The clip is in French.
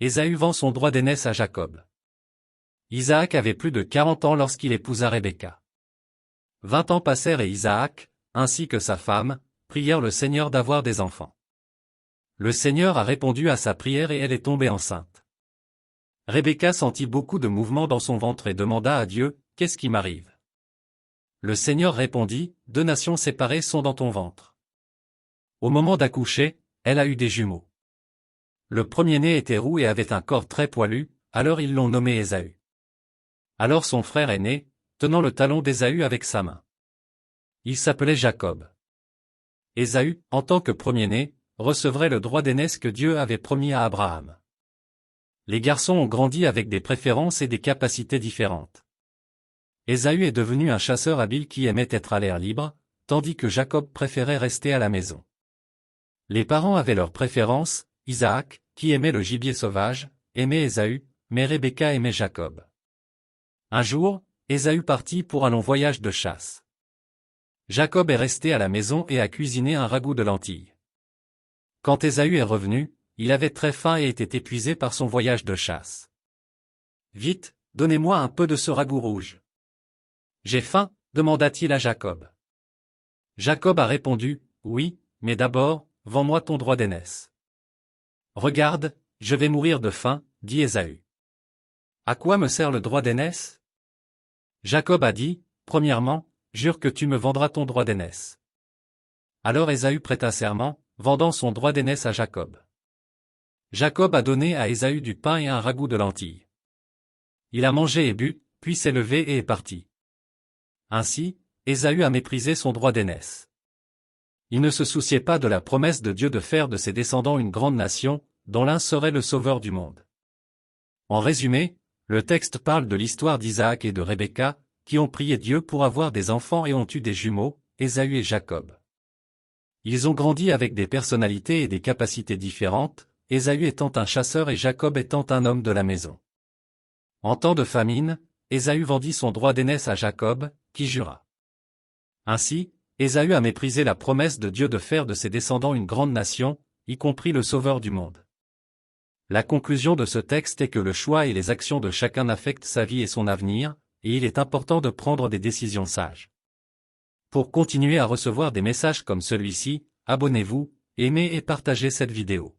Ésaü vend son droit d'aînesse à Jacob. Isaac avait plus de 40 ans lorsqu'il épousa Rebecca. 20 ans passèrent et Isaac, ainsi que sa femme, prièrent le Seigneur d'avoir des enfants. Le Seigneur a répondu à sa prière et elle est tombée enceinte. Rebecca sentit beaucoup de mouvements dans son ventre et demanda à Dieu, « Qu'est-ce qui m'arrive ?» Le Seigneur répondit, « 2 nations séparées sont dans ton ventre. » Au moment d'accoucher, elle a eu des jumeaux. Le premier-né était roux et avait un corps très poilu, alors ils l'ont nommé Ésaü. Alors son frère est né, tenant le talon d'Ésaü avec sa main. Il s'appelait Jacob. Ésaü, en tant que premier-né, recevrait le droit d'aînesse que Dieu avait promis à Abraham. Les garçons ont grandi avec des préférences et des capacités différentes. Ésaü est devenu un chasseur habile qui aimait être à l'air libre, tandis que Jacob préférait rester à la maison. Les parents avaient leurs préférences, Isaac, qui aimait le gibier sauvage, aimait Ésaü, mais Rebecca aimait Jacob. Un jour, Ésaü partit pour un long voyage de chasse. Jacob est resté à la maison et a cuisiné un ragoût de lentilles. Quand Ésaü est revenu, il avait très faim et était épuisé par son voyage de chasse. « Vite, donnez-moi un peu de ce ragoût rouge. »« J'ai faim » demanda-t-il à Jacob. Jacob a répondu, « Oui, mais d'abord, vends-moi ton droit d'aînesse. »« Regarde, je vais mourir de faim, » dit Ésaü. « À quoi me sert le droit d'aînesse ?» Jacob a dit, « Premièrement, jure que tu me vendras ton droit d'aînesse. » Alors Ésaü prêta serment, vendant son droit d'aînesse à Jacob. Jacob a donné à Ésaü du pain et un ragoût de lentilles. Il a mangé et bu, puis s'est levé et est parti. Ainsi, Ésaü a méprisé son droit d'aînesse. Il ne se souciait pas de la promesse de Dieu de faire de ses descendants une grande nation, dont l'un serait le sauveur du monde. En résumé, le texte parle de l'histoire d'Isaac et de Rebecca, qui ont prié Dieu pour avoir des enfants et ont eu des jumeaux, Ésaü et Jacob. Ils ont grandi avec des personnalités et des capacités différentes, Ésaü étant un chasseur et Jacob étant un homme de la maison. En temps de famine, Ésaü vendit son droit d'aînesse à Jacob, qui jura. Ainsi, Ésaü a méprisé la promesse de Dieu de faire de ses descendants une grande nation, y compris le Sauveur du monde. La conclusion de ce texte est que le choix et les actions de chacun affectent sa vie et son avenir, et il est important de prendre des décisions sages. Pour continuer à recevoir des messages comme celui-ci, abonnez-vous, aimez et partagez cette vidéo.